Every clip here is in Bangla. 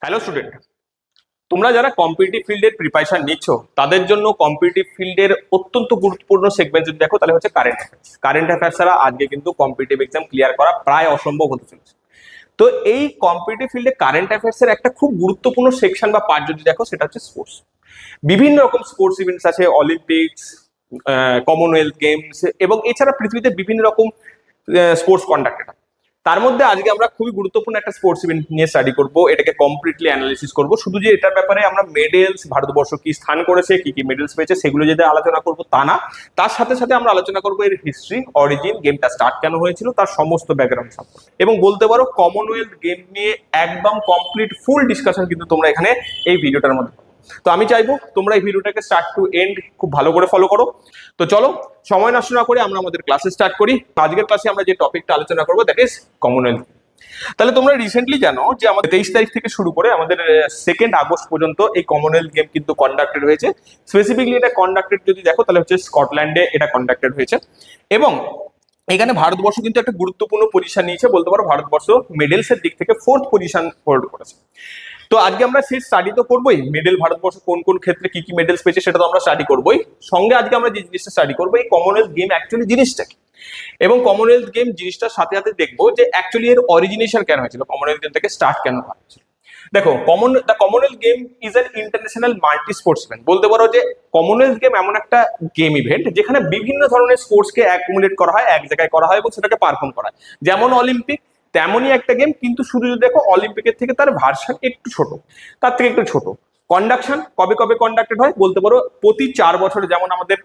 হ্যালো স্টুডেন্ট, তোমরা যারা কম্পিটিটিভ ফিল্ডের প্রিপারেশন নিচ্ছ তাদের জন্য কম্পিটিটিভ ফিল্ডের অত্যন্ত গুরুত্বপূর্ণ সেগমেন্ট যদি দেখো তাহলে হচ্ছে কারেন্ট অ্যাফেয়ার্স ছাড়া আজকে কিন্তু কম্পিটিটিভ এক্সাম ক্লিয়ার করা প্রায় অসম্ভব হতে চলেছে। তো এই কম্পিটিটিভ ফিল্ডে কারেন্ট অ্যাফেয়ার্স এর একটা খুব গুরুত্বপূর্ণ সেকশন বা পার্ট যদি দেখো সেটা হচ্ছে স্পোর্টস। বিভিন্ন রকম স্পোর্টস ইভেন্টস আছে, অলিম্পিক্স, কমনওয়েলথ গেমস এবং এছাড়া পৃথিবীতে বিভিন্ন রকম স্পোর্টস কন্ডাক্টেড। তার মধ্যে আজকে আমরা খুবই গুরুত্বপূর্ণ একটা স্পোর্টস ইভেন্ট নিয়ে স্টাডি করব, এটাকে কমপ্লিটলি অ্যানালিসিস করব। শুধু যে এটার ব্যাপারে আমরা মেডেলস, ভারতবর্ষ কি স্থান করেছে, কি কি মেডেলস পেয়েছে সেগুলো যদি আলোচনা করব তা না, তার সাথে সাথে আমরা আলোচনা করব এর হিস্ট্রি, অরিজিন, গেমটা স্টার্ট কেন হয়েছিল, তার সমস্ত ব্যাকগ্রাউন্ড সম্পর্কে। এবং বলতে পারো কমনওয়েলথ গেম নিয়ে একদম কমপ্লিট ফুল ডিসকাশন কিন্তু তোমরা এখানে এই ভিডিওটার মধ্যে। তো আমি চাইবো তোমরা এই ভিডিওটাকে স্টার্ট টু এন্ড খুব ভালো করে ফলো করো। তো চলো সময় নষ্ট না করে আমরা আমাদের ক্লাসে স্টার্ট করি। আজকের ক্লাসে আমরা যে টপিকটা আলোচনা করবো দ্যাট ইজ কমনওয়েলথ। তাহলে তোমরা রিসেন্টলি জানো যে আমাদের 23 তারিখ থেকে শুরু করে আমাদের 2 আগস্ট পর্যন্ত এই কমনওয়েলথ গেম কিন্তু কন্ডাক্টেড হয়েছে। স্পেসিফিকলি এটা কন্ডাক্টেড যদি দেখো তাহলে হচ্ছে স্কটল্যান্ডে এটা কন্ডাক্টেড হয়েছে। এবং এখানে ভারতবর্ষ কিন্তু একটা গুরুত্বপূর্ণ পজিশন নিয়েছে, বলতে পারো ভারতবর্ষ মেডেলস এর দিক থেকে 4th পজিশন হোল্ড করেছে। তো আজকে আমরা সেই স্টাডি তো করবোই, মেডেল ভারতবর্ষ কোন কোন ক্ষেত্রে কি কি মেডেলস পেয়েছে সেটা তো আমরা স্টাডি করবোই। সঙ্গে আজকে আমরা যে জিনিসটা স্টাডি করবো এই কমনওয়েলথ গেম অ্যাকচুয়ালি জিনিসটা কি, এবং কমনওয়েলথ গেম জিনিসটার সাথে সাথে দেখবো যে অ্যাকচুয়ালি এর অরিজিনেশন কেন হয়েছিল, কমনওয়েলথ গেমটাকে স্টার্ট কেন হয়েছিল। দেখো Commonwealth game is an international multi sports event. বলতে পারো যে কমনওয়েলথ গেম এমন একটা গেম ইভেন্ট যেখানে বিভিন্ন ধরনের স্পোর্টসকে অ্যাকুমুলেট করা হয়, এক জায়গায় করা হয় এবং সেটাকে পারফর্ম করা হয়। যেমন অলিম্পিক তেমনই একটা গেম, কিন্তু শুধু যদি দেখো অলিম্পিকের থেকে তার ভার্সন একটু ছোট, তার থেকে একটু ছোট। কন্ডাকশন কবে কবে কন্ডাক্টেড হয় বলতে পারো প্রতি 4 বছরে, যেমন আমাদের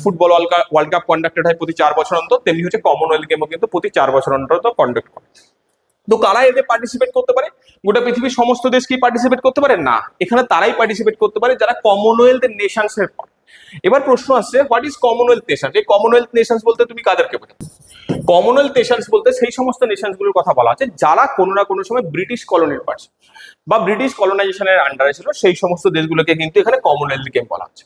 ফুটবল ওয়ার্ল্ড কাপ কন্ডাক্টেড হয় প্রতি 4 বছর অন্তর, তেমনি হচ্ছে কমনওয়েলথ গেমও কিন্তু প্রতি 4 বছর অন্তর কন্ডাক্ট করে। তো কারা এতে পার্টিসিপেট করতে পারে? গোটা পৃথিবীর সমস্ত দেশ কি পার্টিসিপেট করতে পারে? না, এখানে তারাই পার্টিসিপেট করতে পারে যারা কমনওয়েলথ নেশনস এর পার্ট। এবার প্রশ্ন আসছে হোয়াট ইজ কমনওয়েলথ নেশন? এই কমনওয়েলথ নেশনস বলতে তুমি কাদেরকে বোঝাও? কমনওয়েলথ নেশনস বলতে সেই সমস্ত নেশনস গুলোর কথা বলা আছে যারা কোনো না কোনো সময় ব্রিটিশ কলোনির পার্ট বা ব্রিটিশ কলোনাইজেশনের আন্ডারে ছিল, সেই সমস্ত দেশগুলোকে কিন্তু এখানে কমনওয়েলথ গেম বলা হচ্ছে।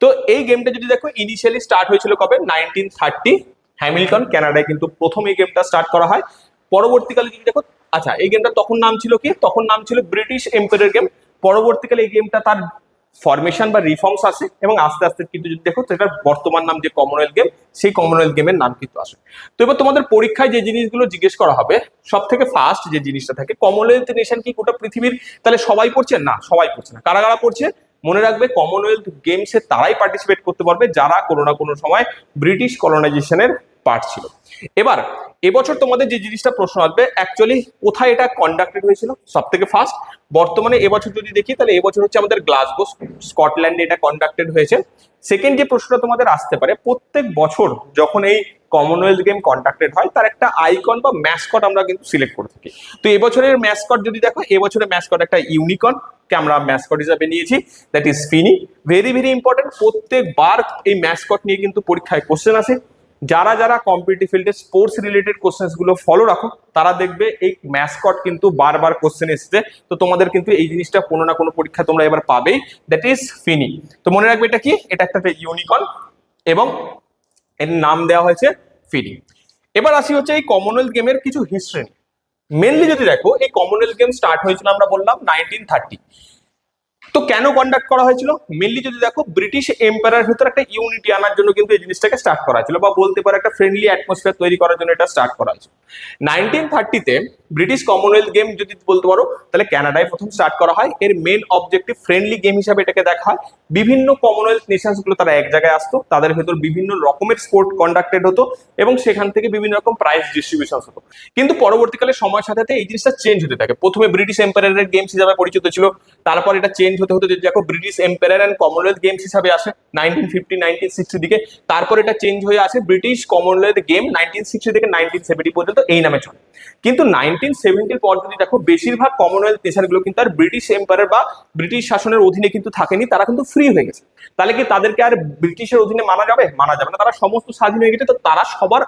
তো এই গেমটা যদি দেখো ইনিশিয়ালি স্টার্ট হয়েছিল কবে? 1930 হ্যামিল্টন কানাডায় কিন্তু প্রথম এই গেমটা স্টার্ট করা হয়। পরবর্তীকালে যদি দেখো, আচ্ছা এই গেমটা তখন নাম ছিল কি? তখন নাম ছিল ব্রিটিশ এম্পায়ার গেম। পরবর্তীকালে এই গেমটা তার ফরমেশন বা রিফর্মস আসে এবং আস্তে আস্তে কিন্তু যদি দেখো সেটার বর্তমান নাম যে কমনওয়েলথ গেম, সেই কমনওয়েলথ গেমের নাম কিন্তু আসে। তো এবার তোমাদের পরীক্ষায় যে জিনিসগুলো জিজ্ঞেস করা হবে সব থেকে ফার্স্ট যে জিনিসটা থাকে, কমনওয়েলথ নেশন কি গোটা পৃথিবীর? তাহলে সবাই পড়ছে? না, সবাই পড়ছে না। কারা কারা পড়ছে? মনে রাখবে কমনওয়েলথ গেমসে তারাই পার্টিসিপেট করতে পারবে যারা কোনো না কোনো সময় ব্রিটিশ কলোনাইজেশনের পার্ট ছিল। এবার এবছর তোমাদের যে জিনিসটা প্রশ্ন আসবে অ্যাকচুয়ালি কোথায় এটা কন্ডাক্টেড হয়েছিল সব থেকে ফার্স্ট। বর্তমানে এবছর যদি দেখি তাহলে এবছর হচ্ছে আমাদের গ্লাসগো স্কটল্যান্ডে এটা কন্ডাক্টেড হয়েছে। সেকেন্ড যে প্রশ্নটা তোমাদের আসতে পারে, প্রত্যেক বছর যখন এই কমনওয়েলথ গেম কন্ডাক্টেড হয় তার একটা আইকন বা ম্যাসকট আমরা কিন্তু সিলেক্ট করে থাকি। তো এবছরের ম্যাসকট যদি দেখো, এবছরের ম্যাসকট একটা ইউনিকর্ন কে আমরা ম্যাসকট হিসাবে নিয়েছি, দ্যাট ইজ ফিনি। ভেরি ভেরি ইম্পর্টেন্ট, প্রত্যেকবার এই ম্যাসকট নিয়ে কিন্তু পরীক্ষায় কোশ্চেন আসে। যারা যারা কম্পিটিটিভ ফিল্ডে স্পোর্টস রিলেটেড কোশ্চেন গুলো ফলো রাখো তারা দেখবে এই ম্যাসকট কিন্তু বারবার কোশ্চেন এসেছে। তো তোমাদের কিন্তু এই জিনিসটা কোনো না কোনো পরীক্ষা তোমরা এবার পাবেই, দ্যাট ইজ ফিনি। তো মনে রাখবে এটা কি, এটা একটা ইউনিকর্ন এবং এর নাম দেওয়া হয়েছে ফিনি। এবার আসি হচ্ছে এই কমনওয়েলথ গেমের কিছু হিস্ট্রি। মেনলি যদি দেখো এই কমনওয়েলথ গেম স্টার্ট হয়েছিল আমরা বললাম 1930। তো কেন কন্ডাক্ট করা হয়েছিল? মেনলি যদি দেখো ব্রিটিশ এম্পায়ারের ভিতরে একটা ইউনিটি আনার জন্য কিন্তু এই জিনিসটাকে স্টার্ট করা হয়েছিল, বা বলতে পারো একটা ফ্রেন্ডলি অ্যাটমসফিয়ার তৈরি করার জন্য এটা স্টার্ট করা হয়েছিল। 1930-তে ব্রিটিশ কমনওয়েলথ গেম যদি বলতে পারো তাহলে কানাডায় প্রথম স্টার্ট করা হয়। এর মেন অবজেক্টিভ ফ্রেন্ডলি গেম হিসাবে এটাকে দেখা হয়। বিভিন্ন কমনওয়েলথ নেশনস গুলো তারা এক জায়গায় আসতো, তাদের ভেতর বিভিন্ন রকমের স্পোর্ট কন্ডাক্টেড হতো এবং সেখান থেকে বিভিন্ন রকম প্রাইজ ডিস্ট্রিবিউশন হতো। কিন্তু পরবর্তীকালে সময়ের সাথে সাথে এই জিনিসটা চেঞ্জ হতে থাকে। প্রথমে ব্রিটিশ এম্পায়ারের গেমস হিসাবে পরিচিত ছিল, তারপর এটা চেঞ্জ হতে হতে দেখো British Empire and Commonwealth Games হিসাবে আসে 1950-1960 দিকে। তারপর এটা চেঞ্জ হয়ে আসে ব্রিটিশ কমনওয়েলথ গেম 1960 থেকে 1970 পর্যন্ত এই নামে চলে। কিন্তু 1970 পর যদি দেখো বেশিরভাগ কমনওয়েলথ নেশনগুলো কিন্তু আর ব্রিটিশ এম্পায়ার বা ব্রিটিশ শাসনের অধীনে কিন্তু থাকেনি, তারা কিন্তু ফ্রি হয়ে গেছে। তাহলে কি তাদেরকে আর ব্রিটিশের অধীনে মানা যাবে? মানা যাবে না, তারা সমস্ত স্বাধীন হয়ে গেছে। তো তারা সবার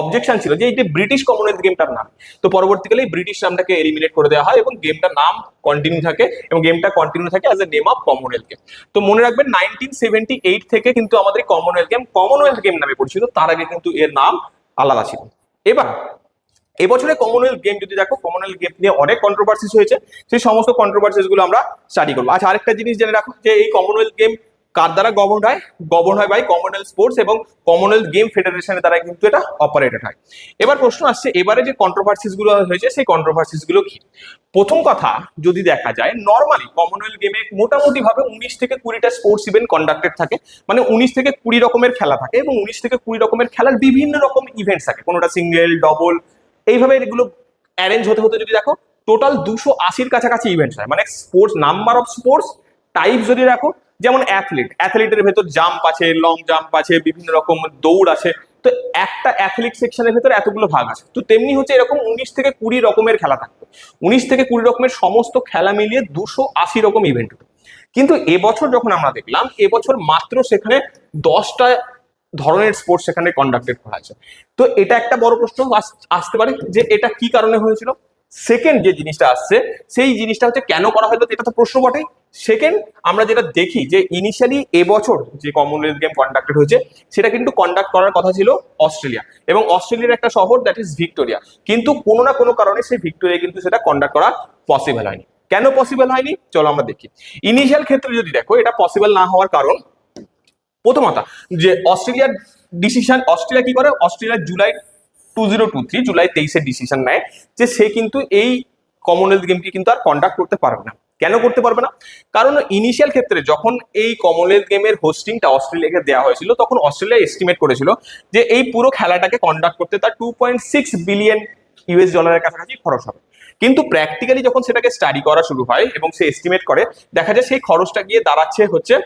অবজেকশন ছিল যে এই যে ব্রিটিশ কমনওয়েলথ গেমটার নাম। তো পরবর্তীকালে ব্রিটিশ নামটাকে এলিমিনেট করে দেওয়া হয় এবং গেমটার নাম কন্টিনিউ থাকে এবং গেমটা কন্টিনিউ থাকে as a name of Commonwealth game. তো মনে রাখবেন 1978 থেকে কিন্তু আমাদের কমনওয়েলথ গেম নামে পরিচিত, তার আগে কিন্তু এর নাম আলাদা ছিল। এবার এবছরে কমনওয়েলথ গেম যদি দেখো, কমনওয়েলথ গেম নিয়ে অনেক কন্ট্রোভার্সিস হয়েছে, সেই সমস্ত কন্ট্রোভার্সিস গুলো আমরা স্টাডি করবো। আচ্ছা, আরেকটা জিনিস জেনে রাখো যে এই কমনওয়েলথ গেম কার দ্বারা গভর্ন হয় বাই কমনওয়েলথ স্পোর্টস এবং কমনওয়েলথ গেম ফেডারেশনের দ্বারা কিন্তু এটা অপারেটেড হয়। এবার প্রশ্ন আসছে, এবারে যে কন্ট্রোভার্সিস গুলো হয়েছে সেই কন্ট্রোভার্সিস গুলো কি? প্রথম কথা যদি দেখা যায়, নর্মালি কমনওয়েলথ গেমে মোটামুটি ভাবে 19 থেকে 20টা স্পোর্টস ইভেন্ট কন্ডাক্টেড থাকে, মানে 19 থেকে 20 রকমের খেলা থাকে এবং 19 থেকে 20 রকমের খেলার বিভিন্ন রকম ইভেন্টস থাকে, কোনোটা সিঙ্গেল, ডবল, এইভাবে এগুলো অ্যারেঞ্জ হতে হতে যদি দেখো টোটাল 280-র কাছাকাছি ইভেন্টস হয়। মানে sports, number of sports type যদি দেখো, যেমন অ্যাথলিটের ভেতর জাম্প আছে, লং জাম্প আছে, বিভিন্ন রকম দৌড় আছে, তো একটা অ্যাথলিট সেকশনের ভেতরে এতগুলো ভাগ আছে। তো তেমনি হচ্ছে এরকম 19 থেকে 20 রকমের খেলা থাকতো, 19 থেকে 20 রকমের সমস্ত খেলা মিলিয়ে 280 রকম ইভেন্ট হতো। কিন্তু এবছর যখন আমরা দেখলাম, এবছর মাত্র সেখানে 10টা ধরনের স্পোর্টস সেখানে কন্ডাক্টেড করা হয়েছে। তো এটা একটা বড় প্রশ্ন আসতে পারে যে এটা কি কারণে হয়েছিল। সেকেন্ড যে জিনিসটা আসছে সেই জিনিসটা হচ্ছে কেন করা হলো, এটা তো প্রশ্ন বটেই। সেকেন্ড, আমরা যেটা দেখি যে ইনিশিয়ালি এবছর যে কমনওয়েলথ গেম কন্ডাক্টেড হয়েছে সেটা কিন্তু কন্ডাক্ট করার কথা ছিল অস্ট্রেলিয়া, এবং অস্ট্রেলিয়ার একটা শহর দ্যাট ইজ ভিক্টোরিয়া, কিন্তু কোনো না কোনো কারণে সেই ভিক্টোরিয়া কিন্তু সেটা কন্ডাক্ট করা পসিবল হয়নি। কেন পসিবল হয়নি চলো আমরা দেখি। ইনিশিয়াল ক্ষেত্রে যদি দেখো, এটা পসিবল না হওয়ার কারণ প্রথমত যে অস্ট্রেলিয়ার ডিসিশন, অস্ট্রেলিয়া কি করে, অস্ট্রেলিয়া জুলাই 2023 জুলাই 23 ডিসিশন নেয় যে সে কিন্তু এই কমনওয়েলথ গেমকে কিন্তু আর কন্ডাক্ট করতে পারবে না। কেন করতে পারবে না? কারণ ইনিশিয়াল ক্ষেত্রে যখন এই কমনওয়েলথ গেমের হোস্টিংটা অস্ট্রেলিয়াকে দেওয়া হয়েছিল, তখন অস্ট্রেলিয়া এস্টিমেট করেছিল যে এই পুরো খেলাটাকে কন্ডাক্ট করতে তার 2.6 বিলিয়ন ইউএস ডলারের কাছাকাছি খরচ হবে। কিন্তু প্র্যাকটিক্যালি যখন সেটাকে স্টাডি করা শুরু হয় এবং সে এস্টিমেট করে, দেখা যায় সেই খরচটা গিয়ে দাঁড়াচ্ছে হচ্ছে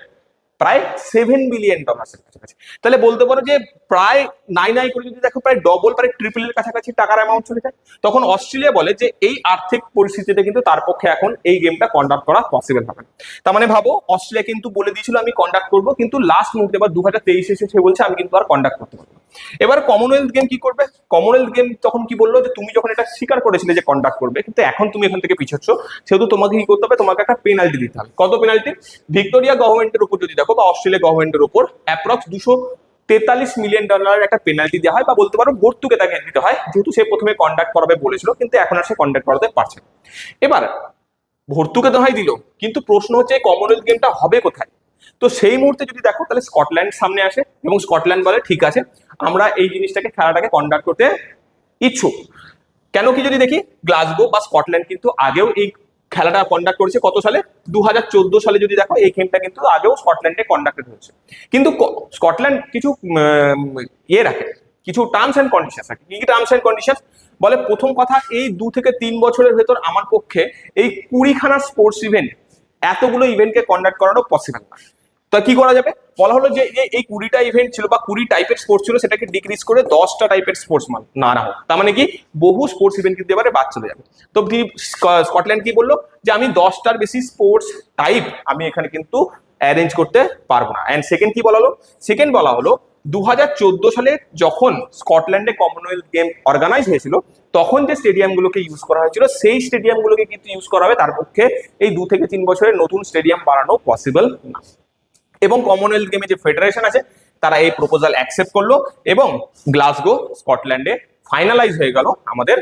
প্রায় $7 বিলিয়ন কাছাকাছি। তাহলে বলতে পারো যে প্রায় নাই নাই করে যদি দেখো প্রায় ডবল, প্রায় ট্রিপলের কাছাকাছি টাকার অ্যামাউন্ট চলে যায়। তখন অস্ট্রেলিয়া বলে যে এই আর্থিক পরিস্থিতিতে কিন্তু তার পক্ষে এখন এই গেমটা কন্ডাক্ট করা পসিবল হবে না। তার মানে ভাবো, অস্ট্রেলিয়া কিন্তু বলে দিয়েছিল আমি কন্ডাক্ট করবো, কিন্তু লাস্ট মুহূর্তে বা 2023 এসে সে বলছে আমি কিন্তু আর কন্ডাক্ট করতে পারবো না। এবার কমনওয়েলথ গেম কি করবে? কমনওয়েলথ গেম তখন কি বললো যে তুমি যখন এটা স্বীকার করেছিলে যে কন্ডাক্ট করবে, কিন্তু এখন তুমি এখান থেকে পিছোচ্ছ, সেহেতু তোমাকে কি করতে হবে, তোমাকে একটা পেনাল্টি দিতে হবে। কত পেনাল্টি? ভিক্টোরিয়া গভর্নমেন্টের উপর যদি দেখো বা অস্ট্রেলিয়া গভর্নমেন্টের উপর অ্যাপ্রক্স $243 মিলিয়ন একটা পেনাল্টি দেওয়া হয়, বা বলতে পারো ভর্তুকি তাকে দিতে হয়, যেহেতু সে প্রথমে কন্ডাক্ট করাবে বলেছিল কিন্তু এখন আর সে কন্ডাক্ট করাতে পারছে না। এবার ভর্তুকি তো হয় দিল, কিন্তু প্রশ্ন হচ্ছে কমনওয়েলথ গেমটা হবে কোথায়? তো সেই মুহূর্তে যদি দেখো তাহলে স্কটল্যান্ড সামনে আসে এবং স্কটল্যান্ড বলে ঠিক আছে আমরা এই জিনিসটাকে, খেলাটাকে কন্ডাক্ট করতে ইচ্ছুক। কেন কি যদি দেখি, গ্লাসগো বা স্কটল্যান্ড কিন্তু আগেও এই খেলাটা কন্ডাক্ট করেছে কত সালে, 2014 সালে যদি দেখো এই গেমটা কিন্তু আগেও স্কটল্যান্ডে কন্ডাক্টেড হয়েছে। কিন্তু স্কটল্যান্ড কিছু ইয়ে রাখে, কিছু টার্মস অ্যান্ড কন্ডিশন রাখে। কি কি টার্মস অ্যান্ড কন্ডিশন বলে? প্রথম কথা, এই 2 থেকে 3 বছরের ভেতর আমার পক্ষে এই 20খানা স্পোর্টস ইভেন্ট, এতগুলো ইভেন্টকে কন্ডাক্ট করানো পসিবল না। তো কি করা যাবে? বলা হলো যে এই 20টা ইভেন্ট ছিল বা 20 টাইপের স্পোর্টস ছিল, সেটাকে ডিক্রিজ করে 10টা টাইপের স্পোর্টস না রাখো। তার মানে কি বহু স্পোর্টস ইভেন্ট কিন্তু এবারে বাদ চলে যাবে। তো স্কটল্যান্ড কি বললো যে আমি 10টার বেশি স্পোর্টস টাইপ আমি এখানে কিন্তু অ্যারেঞ্জ করতে পারবো না। অ্যান্ড সেকেন্ড কি বলা হলো? সেকেন্ড বলা হলো 2014 সালে যখন স্কটল্যান্ডে কমনওয়েলথ গেম অর্গানাইজ হয়েছিল, তখন যে স্টেডিয়ামগুলোকে ইউজ করা হয়েছিল সেই স্টেডিয়ামগুলোকে কিন্তু ইউজ করা হবে, তার পক্ষে এই 2 থেকে 3 বছরের নতুন স্টেডিয়াম বানানো পসিবল না। এবং কমনওয়েলথ গেমে যে ফেডারেশন আছে তারা এই প্রপোজাল অ্যাকসেপ্ট করলো এবং গ্লাসগো স্কটল্যান্ডে ফাইনালাইজ হয়ে গেল আমাদের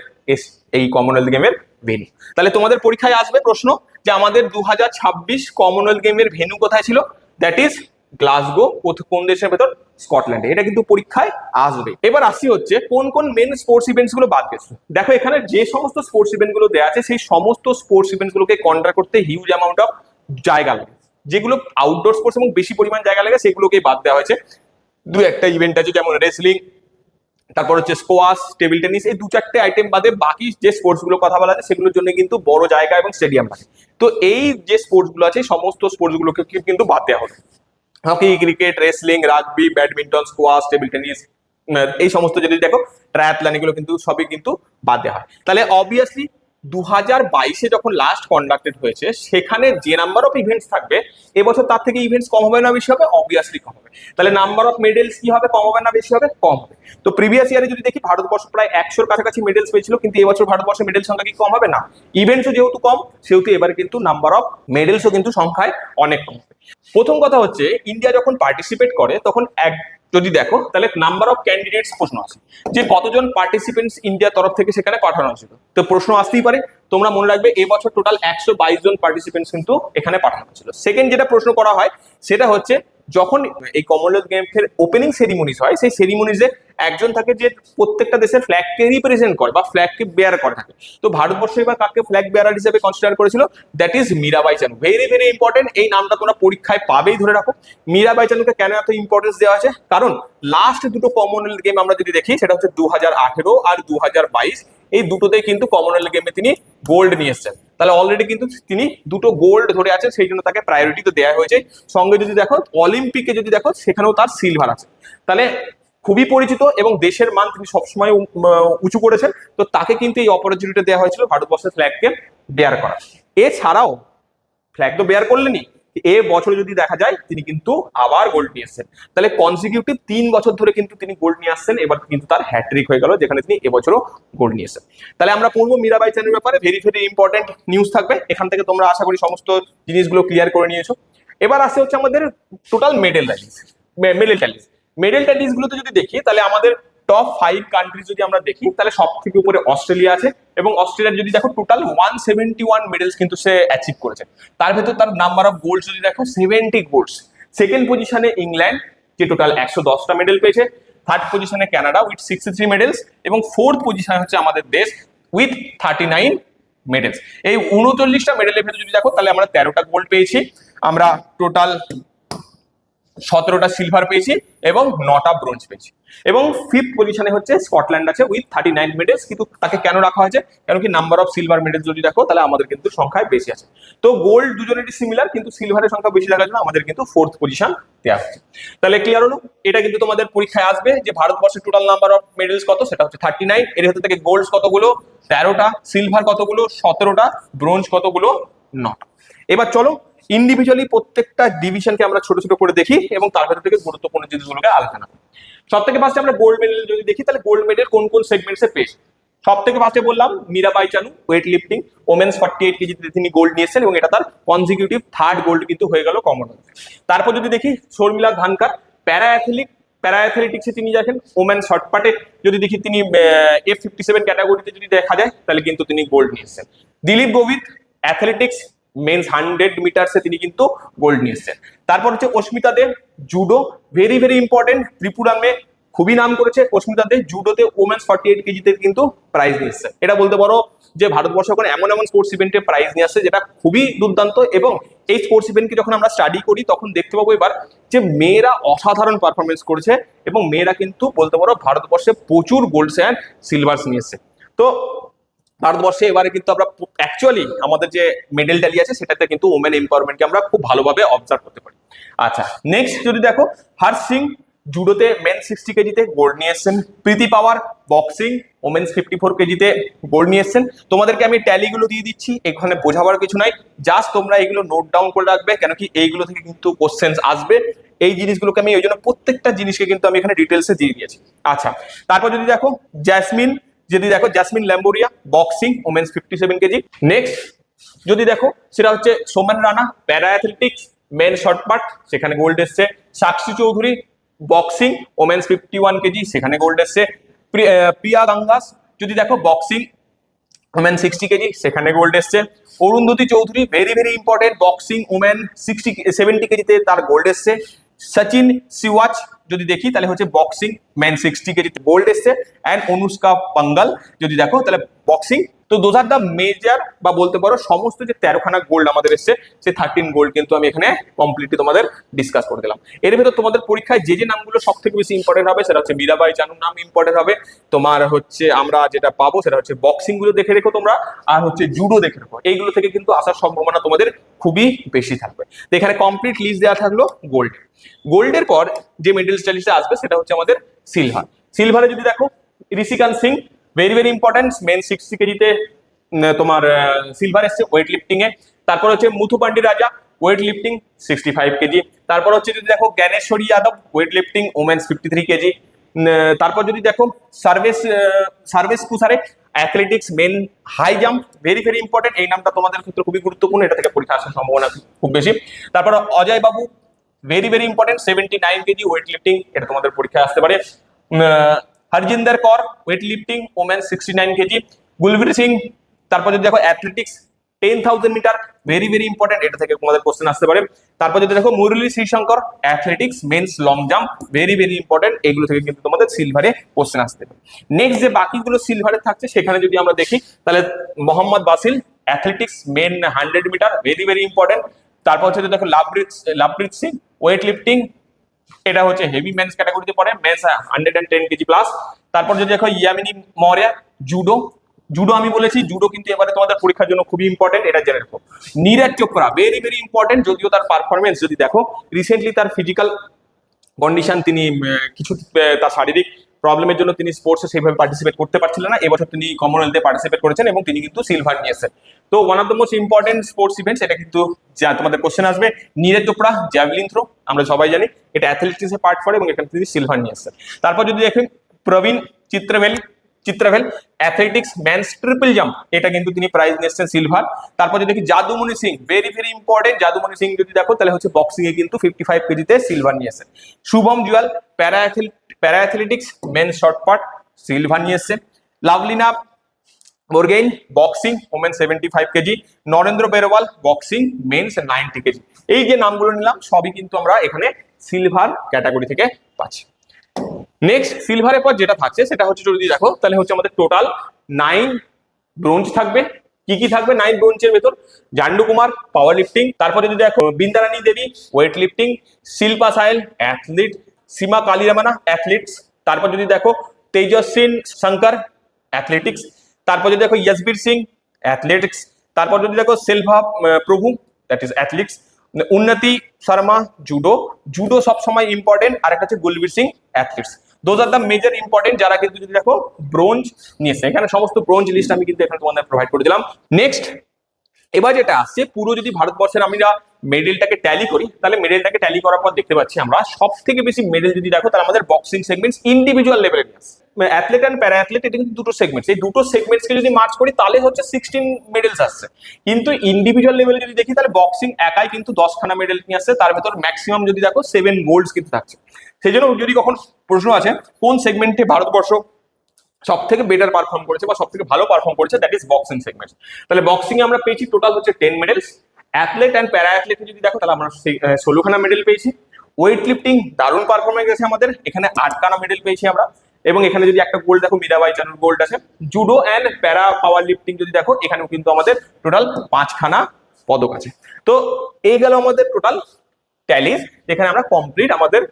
এই কমনওয়েলথ গেমের ভেন্যু। তাহলে তোমাদের পরীক্ষায় আসবে প্রশ্ন যে আমাদের 2026 কমনওয়েলথ গেমের ভেন্যু কোথায় ছিল? That is Glasgow. কোন দেশের ভেতর? স্কটল্যান্ডে। এটা কিন্তু পরীক্ষায় আসবে। এবার আসি হচ্ছে কোন কোন মেন স্পোর্টস ইভেন্টস গুলো বাদ গেছে। দেখো এখানে যে সমস্ত স্পোর্টস ইভেন্ট গুলো দেওয়া আছে সেই সমস্ত স্পোর্টস ইভেন্টস গুলোকে কন্ডাক্ট করতে হিউজ অ্যামাউন্ট অফ জায়গা লাগে। যেগুলো আউটডোর স্পোর্টস এবং বেশি পরিমাণ জায়গা লাগে সেগুলোকেই বাদ দেওয়া হয়েছে। 2-1টা ইভেন্ট আছে যেমন রেসলিং, তারপর হচ্ছে স্কোয়াশ, টেবিল টেনিস, এই 2-4টে আইটেম বাদে বাকি যে স্পোর্টস গুলো কথা বলা আছে সেগুলোর জন্য কিন্তু বড় জায়গা এবং স্টেডিয়াম লাগে। তো এই যে স্পোর্টস গুলো আছে সমস্ত স্পোর্টস গুলোকে কিন্তু বাদ দেওয়া হবে। Hockey, cricket, wrestling, rugby, badminton, squash, table tennis, এই সমস্ত যদি দেখো ট্রায়াথলন, এগুলো কিন্তু সবই কিন্তু বাদ দেওয়া হয়। তাহলে অবভিয়াসলি 2022-এ যখন লাস্ট কন্ডাক্টেড হয়েছে সেখানে যে নাম্বার অফ ইভেন্টস থাকবে এবছর তার থেকে ইভেন্টস কম হবে না বেশি হবে? অবভিয়াসলি কম হবে। তাহলে নাম্বার অফ মেডেলস কি হবে? কম হবে না বেশি হবে? কম হবে। তো প্রিভিয়াস ইয়ারে যদি দেখি ভারতবর্ষ প্রায় 100-র কাছাকাছি মেডেলস পেয়েছিল, কিন্তু এবছর ভারতবর্ষের মেডেল সংখ্যা কি কম হবে না? ইভেন্টসও যেহেতু কম সেহেতু এবারে কিন্তু নাম্বার অফ মেডেলসও কিন্তু সংখ্যায় অনেক কম হবে। প্রথম কথা হচ্ছে ইন্ডিয়া যখন পার্টিসিপেট করে তখন যদি দেখো তাহলে নাম্বার অফ ক্যান্ডিডেটস প্রশ্ন আছে যে কতজন পার্টিসিপেন্টস ইন্ডিয়ার তরফ থেকে সেখানে পাঠানো হয়েছিল। তো প্রশ্ন আসতেই পারে, তোমরা মনে রাখবে এবছর টোটাল 122 জন পার্টিসিপেন্টস কিন্তু এখানে পাঠানো হয়েছিল। সেকেন্ড যেটা প্রশ্ন করা হয় সেটা হচ্ছে যখন এই কমনওয়েলথ গেমসের ওপেনিং সেরিমনিজ হয়, সেই সেরিমনিজে একজন থাকে যে প্রত্যেকটা দেশের ফ্ল্যাগকে রিপ্রেজেন্ট করে বা ফ্ল্যাগকে বেয়ার করে থাকে। তো ভারতবর্ষ এবার কাকে ফ্ল্যাগ বেয়ারার হিসেবে কনসিডার করেছিল? That is Mirabai Chanu. Very very important, এই নামটা তোমরা পরীক্ষায় পাবেই, ধরে রাখো। মীরাবাই চানুকে কেন এত ইম্পর্টেন্স দেওয়া আছে? কারণ লাস্ট দুটো কমনওয়েলথ গেম আমরা যদি দেখি সেটা হচ্ছে 2018 আর 2022, এই দুটোতেই কিন্তু কমনওয়েলথ গেমে তিনি গোল্ড নিয়ে এসেছেন। তাহলে অলরেডি কিন্তু তিনি দুটো গোল্ড ধরে আছেন, সেই জন্য তাকে প্রায়োরিটি তো দেওয়া হয়েছে। সঙ্গে যদি দেখো অলিম্পিকে যদি দেখো সেখানেও তার সিলভার আছে। তাহলে খুবই পরিচিত এবং দেশের মান তিনি সবসময় উঁচু করেছেন। তো তাকে কিন্তু এই অপরচুনিটি দেওয়া হয়েছিল ভারতবর্ষের ফ্ল্যাগকে বেয়ার করা। এছাড়াও ফ্ল্যাগ তো বেয়ার করলেনি, এ বছরে যদি দেখা যায় তিনি কিন্তু আবার গোল্ড নিয়ে আসছেন। তাহলে কনসিকিউটিভ 3 বছর ধরে কিন্তু তিনি গোল্ড নিয়ে আসছেন। এবার কিন্তু তার হ্যাট্রিক হয়ে গেল, যেখানে তিনি এবছরও গোল্ড নিয়ে এসেছেন। তাহলে আমরা পড়বো মীরাবাই চানুর ব্যাপারে, ভেরি ভেরি ইম্পর্টেন্ট নিউজ থাকবে এখান থেকে। তোমরা আশা করি সমস্ত জিনিসগুলো ক্লিয়ার করে নিয়েছো। এবার আসছে হচ্ছে আমাদের টোটাল মেডেল ট্যালিজ। মেডেল ট্যালিজ গুলোতে যদি দেখি তাহলে আমাদের টপ 5 কান্ট্রি যদি আমরা দেখি তাহলে সব থেকে উপরে অস্ট্রেলিয়া আছে, এবং অস্ট্রেলিয়ার যদি দেখো টোটাল 171 মেডেলস কিন্তু সে অ্যাচিভ করেছে। তার ভেতর তার নাম্বার অফ গোল্ডস যদি দেখো 70 গোল্ডস। সেকেন্ড পজিশনে ইংল্যান্ড, যে টোটাল 110টা মেডেল পেয়েছে। থার্ড পজিশনে কানাডা উইথ 63 মেডেলস, এবং ফোর্থ পজিশনে হচ্ছে আমাদের দেশ উইথ 39 মেডেলস। এই 39টা মেডেলের ভেতর যদি দেখো তাহলে আমরা 13টা গোল্ড পেয়েছি, আমরা টোটাল 17টা সিলভার পেয়েছি এবং 9টা ব্রোঞ্জ পেয়েছি। এবং ফিফথ পজিশনে হচ্ছে স্কটল্যান্ড আছে উইথ 39 মেডেলস। কিন্তু তাকে কেন রাখা হয়েছে? কারণ কি নাম্বার অফ সিলভার মেডেলস যদি দেখো তাহলে আমাদের কিন্তু সংখ্যায় বেশি আছে। তো গোল্ড দুজনেরই সিমিলার, কিন্তু সিলভারের সংখ্যা বেশি থাকার জন্য আমাদের কিন্তু ফোর্থ পজিশন দেওয়া হচ্ছে। তাহলে ক্লিয়ার হলো? এটা কিন্তু তোমাদের পরীক্ষায় আসবে যে ভারতবর্ষের টোটাল নাম্বার অফ মেডেলস কত, সেটা হচ্ছে 39। এর ভেতর থেকে গোল্ডস কতগুলো? 13টা, সিলভার কতগুলো? 17টা, ব্রোঞ্জ কতগুলো? 9টা। এবার চলো ইন্ডিভিজুয়ালি প্রত্যেকটা ডিভিশনকে আমরা ছোট ছোট করে দেখি এবং তার ভেতর থেকে গুরুত্বপূর্ণ জিনিসগুলোকে আলোচনা করি। সব থেকে ফার্স্টে আমরা গোল্ড মেডেল যদি দেখি তাহলে গোল্ড মেডেল কোন কোন সেগমেন্টসে পেয়েছে। সব থেকে ফার্স্টে বললাম মীরাবাই চানু, ওয়েট লিফটিং ওমেন্স 48 কেজিতে তিনি গোল্ড নিয়েছেন এবং এটা তার কনজিকিউটিভ থার্ড গোল্ড কিন্তু হয়ে গেল কমনওয়েলথ। তারপর যদি দেখি শর্মিলা ধানকার, প্যারা অ্যাথলেটিক্সে তিনি দেখেন ওমেন শর্টপাটে যদি দেখি তিনি F57 ক্যাটাগরিতে যদি দেখা যায় তাহলে কিন্তু তিনি গোল্ড নিয়েছেন। দিলীপ গোবিন্দ অ্যাথলেটিক্স মেন্স 100 মিটারসে তিনি কিন্তু গোল্ড নিয়েছেন। তারপর হচ্ছে Asmita De judo, very very important, Tripura মে খুবই নাম করেছে অস্মিতা দে জুডোতে ওমেন্স 48 কেজিতে কিন্তু প্রাইজ নিয়ে এসেছে। এটা বলতে পারো যে ভারতবর্ষ এখন এমন এমন স্পোর্টস ইভেন্টে প্রাইজ নিয়ে আসছে যেটা খুবই দুর্দান্ত। এবং এই স্পোর্টস ইভেন্টকে যখন আমরা স্টাডি করি তখন দেখতে পাবো এবার যে মেয়েরা অসাধারণ পারফরমেন্স করেছে এবং মেয়েরা কিন্তু বলতে পারো ভারতবর্ষে প্রচুর গোল্ডস অ্যান্ড সিলভার্স নিয়ে এসেছে। তো ভারতবর্ষে এবারে কিন্তু আমরা অ্যাকচুয়ালি আমাদের যে মেডেল ট্যালি আছে সেটাতে কিন্তু ওমেন এম্পাওয়ারমেন্টকে আমরা খুব ভালোভাবে অবজার্ভ করতে পারি। আচ্ছা, নেক্সট যদি দেখো হর্ষ সিং জুডোতে মেন 60 কেজিতে গোল্ড নিয়ে এসেছেন। প্রীতি পাওয়ার বক্সিং ওমেন্স 54 কেজিতে গোল্ড নিয়ে এসেছেন। তোমাদেরকে আমি ট্যালিগুলো দিয়ে দিচ্ছি, এখানে বোঝাবার কিছু নাই, জাস্ট তোমরা এগুলো নোট ডাউন করে রাখবে, কেন কি এইগুলো থেকে কিন্তু কোশ্চেন্স আসবে। এই জিনিসগুলোকে আমি ওই জন্য প্রত্যেকটা জিনিসকে কিন্তু আমি এখানে ডিটেলসে দিয়ে দিয়েছি। আচ্ছা, তারপর যদি দেখো Jasmine Lamboria boxing women's 57 KG. Next যদি দেখো সেটা হচ্ছে Soman Rana para athletics men shot put, সেখানে গোল্ড এসছে। Sakshi Chaudhary boxing women's 51 KG, সেখানে গোল্ড এসছে। প্রিয়া গাঙ্গাস যদি দেখো বক্সিং ওমেন 60 কেজি, সেখানে গোল্ড এসছে। Arundhati Chaudhary very very important boxing women 70 কেজিতে তার গোল্ড এসছে। সচিন সিওয়াচ যদি দেখি তাহলে হচ্ছে বক্সিং মেন 60 কেজিতে গোল্ড এসছে। অ্যান্ড অনুষ্কা পাঙ্গাল যদি দেখো তাহলে বক্সিং। তো দোজ আর দ্য মেজর বা বলতে পারো সমস্ত যে 13খানা গোল্ড আমাদের এসছে সে 13 গোল্ড কিন্তু আমি এখানে কমপ্লিটলি তোমাদের ডিসকাস করে দিলাম। এর ভেতর তোমাদের পরীক্ষায় যে যে নামগুলো সব থেকে বেশি ইম্পর্টেন্ট হবে সেটা হচ্ছে মীরাবাই চানুর নাম ইম্পর্টেন্ট হবে। তোমার হচ্ছে আমরা যেটা পাবো সেটা হচ্ছে বক্সিং গুলো দেখে রেখো তোমরা, আর হচ্ছে জুডো দেখে রেখো। এইগুলো থেকে কিন্তু আসার সম্ভাবনা তোমাদের খুবই বেশি থাকবে। তো এখানে কমপ্লিট লিস্ট দেওয়া থাকলো গোল্ড। গোল্ডের পর যে মেডেল স্টাইলিশে আসবে সেটা হচ্ছে আমাদের সিলভার। সিলভারে যদি দেখো Rishikant Singh very very important men 60 কেজিতে তোমার সিলভার এসছে ওয়েট লিফটিং এ। তারপর হচ্ছে মুথুপান্ডি রাজা ওয়েট লিফটিং 65 কেজি। তারপর হচ্ছে যদি দেখো Gyaneshwari Yadav weight lifting women's 53 KG. তারপর যদি দেখো Sarvesh Kushare athletics men high jump very very important, এই নামটা তোমাদের ক্ষেত্রে খুবই গুরুত্বপূর্ণ, এটা থেকে পরীক্ষা আসার সম্ভাবনা খুব বেশি। তারপর Ajay Babu very very important 79 KG weight lifting, এটা তোমাদের পরীক্ষায় আসতে পারে। Harjinder Kaur weight lifting women 69 KG. Gulveer Singh, তারপর যদি দেখো athletics 10,000 meter, very very important, এটা থেকে তোমাদের কোশ্চেন আসতে পারে। তারপর যদি দেখো Murali Sreeshankar athletics men's long jump, very very important, এগুলো থেকে কিন্তু তোমাদের সিলভারে কোশ্চেন আসতে পারে। নেক্সট যে বাকিগুলো সিলভারে থাকছে সেখানে যদি আমরা দেখি তাহলে Mohammad Basil athletics men 100 metre, very very important. তারপর হচ্ছে দেখো লাভপ্রীত সিং ওয়েট লিফটিং, এটা হচ্ছে হেভি মেন্স ক্যাটাগরিতে পড়ে, মেন্স 110 কেজি প্লাস। তারপর যদি দেখো ইয়ামিনী মৌর্য জুডো, জুডো আমি বলেছি জুডো কিন্তু এবারে তোমাদের পরীক্ষার জন্য খুবই ইম্পর্টেন্ট, এটা জেনে রাখো। Neeraj Chopra very very important, যদিও তার পারফরমেন্স যদি দেখো রিসেন্টলি তার ফিজিক্যাল কন্ডিশন, তিনি কিছু তার শারীরিক প্রবলেমের জন্য তিনি স্পোর্টসে সেইভাবে পার্টিসিপেট করতে পারছিলেন না, এবছর তিনি কমনওয়েলথে পার্টিসিপেট করেছেন এবং তিনি কিন্তু সিলভার নিয়েছেন। তো one of the most important sports events, এটা কিন্তু যা তোমাদের কোশ্চেন আসবে। নীরজ চোপড়া জ্যাভলিন থ্রো, আমরা সবাই জানি এটা অ্যাথলেটিক্সে পার্ট পড়ে এবং এখানে তিনি সিলভার নিয়ে এসেছেন। তারপর যদি দেখেন প্রবীণ চিত্রভেল অ্যাথলেটিক্স মেন্স ট্রিপল জাম্প, এটা কিন্তু তিনি প্রাইজ নিয়ে এসেছেন সিলভার। তারপর যদি দেখি Jadumani Singh, very very important, Jadumani Singh যদি দেখো তাহলে হচ্ছে বক্সিং এ কিন্তু 55 কেজিতে সিলভার নিয়ে এসেছেন। Shubham Juyal para athletics men's shot put, silver নিয়ে এসেছে। Lovlina Borgohain boxing women 75 KG. Narender Berwal boxing men's 90 KG. এই যে নামগুলো নিলাম সবই কিন্তু আমরা এখানে সিলভার ক্যাটাগরি থেকে পাচ্ছি। নেক্সট সিলভারের পর যেটা থাকছে সেটা হচ্ছে যদি দেখো তাহলে হচ্ছে আমাদের টোটাল 9 ব্রোঞ্জ থাকবে। কি কি থাকবে 9 ব্রোঞ্জের ভেতর? জান্ডু কুমার পাওয়ার লিফটিং, তারপর যদি দেখো বিন্দারানী দেবী ওয়েট লিফটিং, শিল্পা সাহেল অ্যাথলিট, সীমা কালিরামানা অ্যাথলিটস, তারপর যদি দেখো তেজস্বিন শঙ্কর অ্যাথলেটিক্স, তারপর যদি দেখো যশবীর সিং অ্যাথলেটিক্স, তারপর যদি দেখো সেলভা প্রভু that is athletics, Unnati Sharma judo, judo সবসময় ইম্পর্টেন্ট, আর একটা হচ্ছে Gulveer Singh athletics. Those are the major important যারা কিন্তু যদি দেখো ব্রোঞ্জ নিয়েছে, এখানে সমস্ত ব্রোঞ্জ লিস্ট আমি কিন্তু এখানে তোমাদের প্রোভাইড করে দিলাম। নেক্সট এবার যেটা আসছে পুরো যদি ভারতবর্ষের আমরা মেডেলটাকে ট্যালি করি তাহলে মেডেলটাকে ট্যালি করার পর দেখতে পাচ্ছি আমরা সব থেকে বেশি মেডেল যদি দেখো তাহলে আমাদের বক্সিং সেগমেন্টস ইন্ডিভিজুয়াল লেভেলে নিয়ে আসছে। অ্যাথলেট অ্যান্ড প্যারা অ্যাথলেট এটা কিন্তু দুটো সেগমেন্টস, এই দুটো সেগমেন্টসকে যদি মার্চ করি তাহলে হচ্ছে 16 মেডেলস আসছে। কিন্তু ইন্ডিভিজুয়াল লেভেলে যদি দেখি তাহলে বক্সিং একাই কিন্তু 10খানা মেডেল নিয়ে আসছে, তার ভেতর ম্যাক্সিমাম যদি দেখো 7 গোল্ডস কিন্তু থাকছে। সেই জন্য যদি কখন প্রশ্ন আছে কোন সেগমেন্টে ভারতবর্ষ সব থেকে বেটার পারফর্ম করেছে বা সব থেকে ভালো পারফর্ম করেছে, দ্যাট ইজ বক্সিং সেগমেন্ট, তাহলে বক্সিং এ আমরা পেয়েছি টোটাল হচ্ছে 10 মেডেলস। অ্যাথলেট অ্যান্ড প্যারা অ্যাথলেটে যদি দেখো তাহলে আমরা 16খানা মেডেল পেয়েছি। ওয়েট লিফটিং দারুণ পারফরমেন্স গেছে আমাদের, এখানে 8খানা মেডেল পেয়েছি আমরা, এবং এখানে যদি একটা গোল্ড দেখো মীরাবাই চানুর গোল্ড আছে। জুডো অ্যান্ড প্যারা পাওয়ার লিফটিং যদি দেখো এখানেও কিন্তু আমাদের টোটাল 5খানা পদক আছে। তো এই গেল আমাদের টোটাল ট্যালিজ, যেখানে আমরা কমপ্লিট আমাদের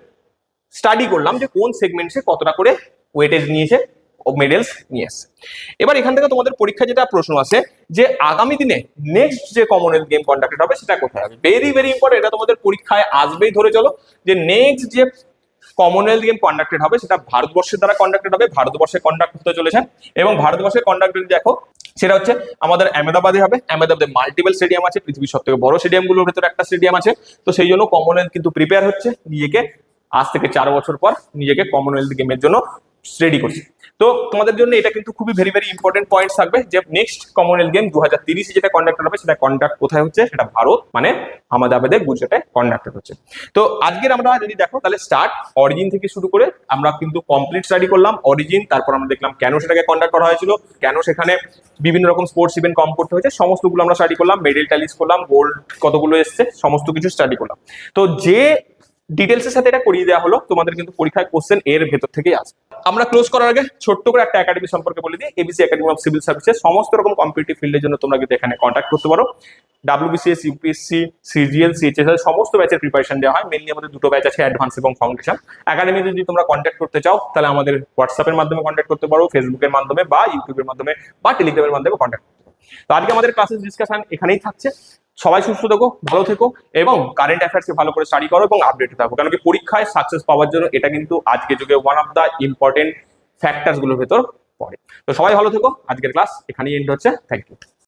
স্টাডি করলাম যে কোন সেগমেন্টসে কতটা করে ওয়েটেজ নিয়েছে মেডেলস নিয়ে আসছে। এবার এখান থেকে তোমাদের পরীক্ষা যেটা প্রশ্ন আছে যে আগামী দিনে নেক্সট যে কমনওয়েলথ গেম কন্ডাক্টেড হবে সেটা কোথায় হবে, ভেরি ভেরি ইম্পর্টেন্ট, এটা তোমাদের পরীক্ষায় আসবেই ধরে চলো যে নেক্সট যে কমনওয়েলথ গেম কন্ডাক্টেড হবে সেটা ভারতবর্ষের দ্বারা কন্ডাক্টেড হবে, ভারতবর্ষে কন্ডাক্ট হতে চলেছে। এবং ভারতবর্ষের কন্ডাক্টেড দেখো সেটা হচ্ছে আমাদের আহমেদাবাদে হবে। আহমেদাবাদে মাল্টিপল স্টেডিয়াম আছে, পৃথিবীর সব থেকে বড় স্টেডিয়ামগুলোর ভেতরে একটা স্টেডিয়াম আছে। তো সেই জন্য কমনওয়েলথ কিন্তু প্রিপেয়ার হচ্ছে, নিজেকে আজ থেকে 4 বছর পর নিজেকে কমনওয়েলথ গেমের জন্য রেডি করছে। তো তোমাদের জন্য এটা কিন্তু খুবই ভেরি ভেরি ইম্পর্টেন্ট পয়েন্ট থাকবে যে নেক্সট কমনওয়েলথ গেম 2030 যেটা কন্ডাক্টেড হবে সেটা কন্ডাক্ট কোথায় হচ্ছে, সেটা ভারত মানে আহমেদাবাদে গুজরাটে কন্ডাক্টেড হচ্ছে। তো আজকের আমরা যদি দেখো তাহলে স্টার্ট অরিজিন থেকে শুরু করে আমরা কিন্তু কমপ্লিট স্টাডি করলাম অরিজিন, তারপর আমরা দেখলাম কেন সেটাকে কন্ডাক্ট করা হয়েছিল, কেন সেখানে বিভিন্ন রকম স্পোর্টস ইভেন্ট কম করতে হয়েছে, সমস্তগুলো আমরা স্টাডি করলাম, মেডেল ট্যালিস করলাম, গোল্ড কতগুলো এসছে, সমস্ত কিছু স্টাডি করলাম। তো যে ডিটেলসের সাথে এটা করিয়ে দেওয়া হলো তোমাদের কিন্তু পরীক্ষায় কোশ্চেন এর ভেতর থেকেই আসবে। আমরা ক্লোজ করার আগে ছোট্ট করে একটা একাডেমি সম্পর্কে বলে দিই, ABC academy of civil services. সমস্ত রকম কম্পিটিটিভ ফিল্ডের জন্য তোমরা কিন্তু এখানে কন্ট্যাক্ট করতে পারো। WBCS, UPSC, CGL, CHSL সমস্ত ব্যাচের প্রিপারেশন দেওয়া হয়। মেনলি আমাদের দুটো ব্যাচ আছে, অ্যাডভান্স এবং ফাউন্ডেশন। একাডেমি যদি তোমরা কন্ট্যাক্ট করতে চাও তাহলে আমাদের হোয়াটসঅ্যাপের মাধ্যমে কন্ট্যাক্ট করতে পারো, ফেসবুকের মাধ্যমে বা ইউটিউবের মাধ্যমে বা টেলিগ্রামের মাধ্যমে কন্ট্যাক্ট করতে পারো। তো আজকে আমাদের ক্লাসের ডিসকাশন এখানেই থাকছে। সবাই সুস্থ থেকো, ভালো থেকো এবং কারেন্ট অ্যাফেয়ার্সকে ভালো করে স্টাডি করো এবং আপডেট থাকো, কারণ কি পরীক্ষায় সাকসেস পাওয়ার জন্য এটা কিন্তু আজকের যুগে one of the important factors গুলোর ভেতর পড়ে। তো সবাই ভালো থেকো, আজকের ক্লাস এখানেই এন্ড হচ্ছে। Thank you.